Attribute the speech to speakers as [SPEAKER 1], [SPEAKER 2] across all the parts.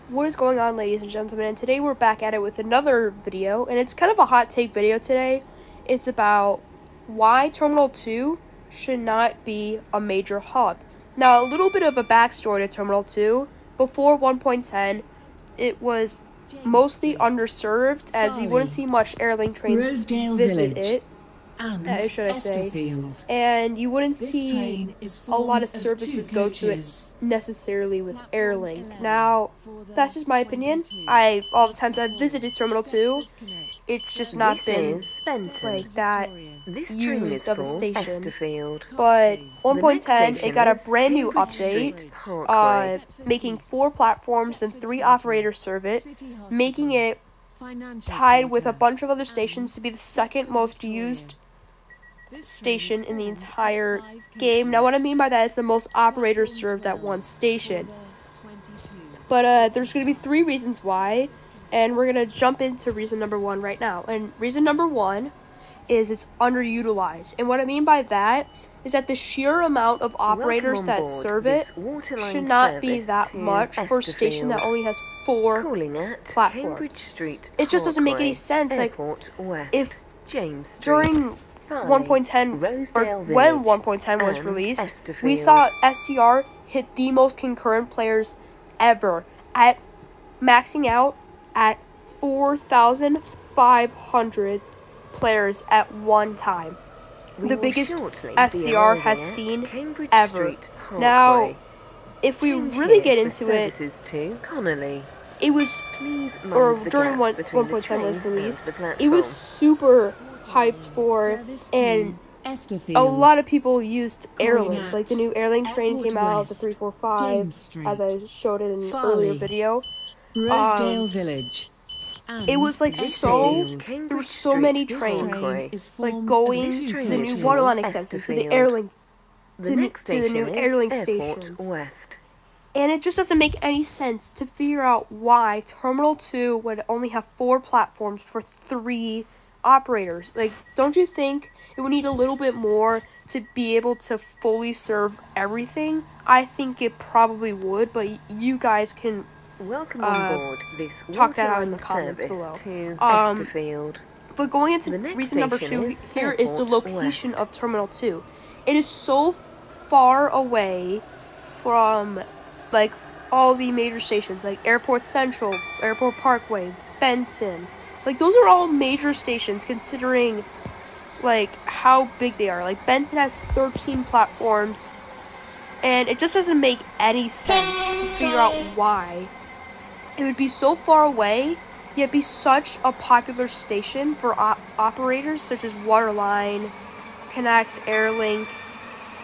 [SPEAKER 1] What is going on, ladies and gentlemen? And today we're back at it with another video, and it's kind of a hot take video today. It's about why Terminal 2 should not be a major hub. Now, a little bit of a backstory to Terminal 2. Before 1.10, it was mostly underserved, as you wouldn't see much Airlink trains visit it. Should I say, and you wouldn't see a lot of services go to it necessarily with Airlink. Now, that's just my opinion. All the times I've visited Terminal 2, it's just not been like that used of a station. But 1.10, it got a brand new update, making 4 platforms and 3 operators serve it, making it tied with a bunch of other stations to be the second most used station in the entire game. Now, what I mean by that is the most operators served at one station. But there's going to be 3 reasons why, and we're going to jump into reason number 1 right now. And reason number 1 is it's underutilized. And what I mean by that is that the sheer amount of operators that serve it should not be that much for a station that only has 4 platforms. It just doesn't make any sense. Like, if during 1.10, or when 1.10 was released, we saw SCR hit the most concurrent players ever, at maxing out at 4,500 players at one time. The biggest SCR has seen ever. Now, if we really get into it, it was, or during 1.10 was released, it was super hyped for, and a lot of people used Airlink. Like, the new Airlink train came out, the 345, as I showed it in an earlier video.
[SPEAKER 2] Rosedale Village.
[SPEAKER 1] It was like there were so many trains, like going to the new Waterline extension, to the Airlink, to the new Airlink stations. And it just doesn't make any sense to figure out why Terminal 2 would only have 4 platforms for 3 operators. Like, don't you think it would need a little bit more to be able to fully serve everything? I think it probably would, but you guys can talk that out in the comments below. But going into reason number 2 here is the location of Terminal 2. It is so far away from, like, all the major stations, like Airport Central, Airport Parkway, Benton. Like, those are all major stations considering, like, how big they are. Like, Benton has 13 platforms, and it just doesn't make any sense to figure out why it would be so far away, yet be such a popular station for operators such as Waterline, Connect, Airlink.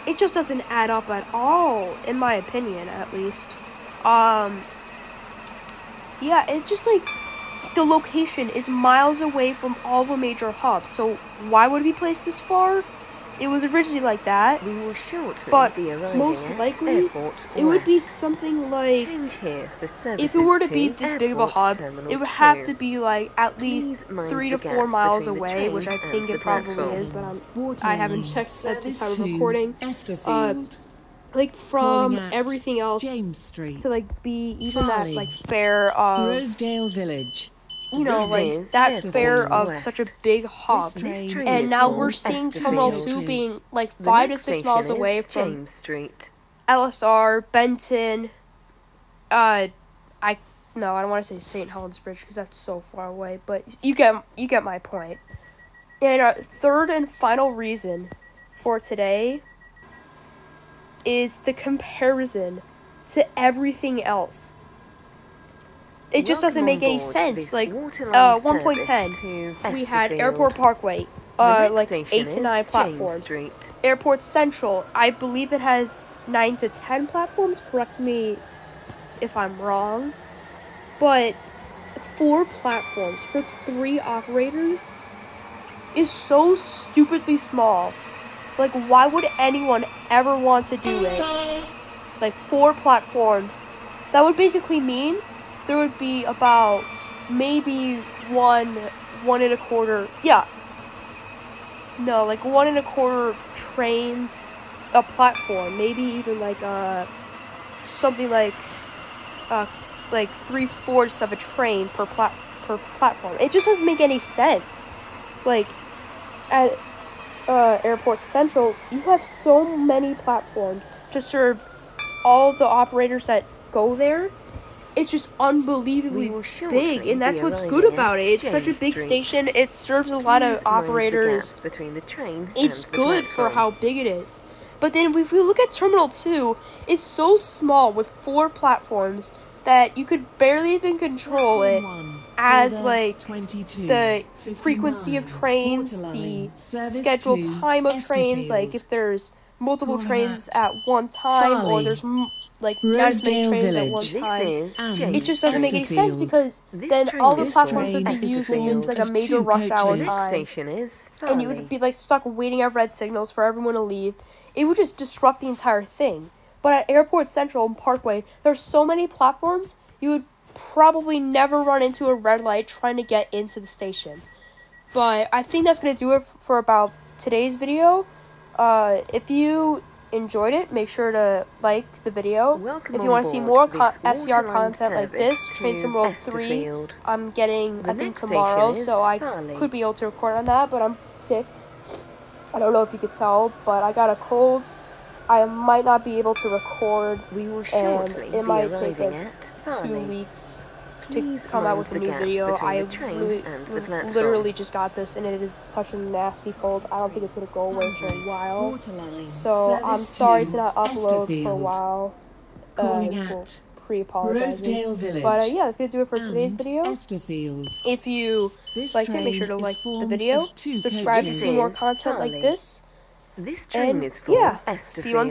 [SPEAKER 1] It just doesn't add up at all, in my opinion, at least. Yeah, it just, like, the location is miles away from all the major hubs, so why would it be placed this far? It was originally like that, but most likely it would be something like, if it were to be this big of a hub, it would have to be like at least 3 to 4 miles away, which I think it probably is, but I haven't checked at the time of recording. Like, from everything else to, like, be even that, like, fair of
[SPEAKER 2] Rosedale Village.
[SPEAKER 1] You know, like, that fair of such a big hub. And now we're seeing Terminal 2 being, like, 5 to 6 miles away from LSR, Benton, I don't want to say St. Helens Bridge, because that's so far away, but you get my point. And our third and final reason for today is the comparison to everything else. It just doesn't make any sense. Like, 1.10, we had Airport Parkway, like 8 to 9 platforms. Airport Central, I believe it has 9 to 10 platforms. Correct me if I'm wrong. But 4 platforms for 3 operators is so stupidly small. Like, why would anyone ever want to do it? Like, 4 platforms. That would basically mean there would be about maybe 1.25, yeah. No, like 1.25 trains a platform. Maybe even like something like like 3/4 of a train per platform. It just doesn't make any sense. Like at Airport Central, you have so many platforms to serve all the operators that go there. It's just unbelievably big, and that's what's good about it. It's such a big station. It serves a lot of operators. It's good for how big it is. But then if we look at Terminal 2, it's so small with 4 platforms that you could barely even control it as like the frequency of trains, the scheduled time of trains, like if there's multiple trains at one time or there's like not as many trains at one time. It just doesn't make any sense because then all the platforms would be used if it's like a major rush hour time. And you would be like stuck waiting at red signals for everyone to leave. It would just disrupt the entire thing. But at Airport Central and Parkway, there's so many platforms, you would probably never run into a red light trying to get into the station. But I think that's going to do it for about today's video. If you enjoyed it, make sure to like the video. If you want to see more SCR content like this, Train Sim World 3, I'm getting, I think, tomorrow, so I could be able to record on that, but I'm sick. I don't know if you could tell, but I got a cold. I might not be able to record, and it might take like 2 weeks to come out with a new video. I literally just got this, and it is such a nasty cold. I don't think it's going to go away for a while. So I'm sorry to not upload for a while. Pre-apologizing. But yeah, that's going to do it for today's video. If you liked it, make sure to like the video, subscribe to see more content like this. And yeah, see you on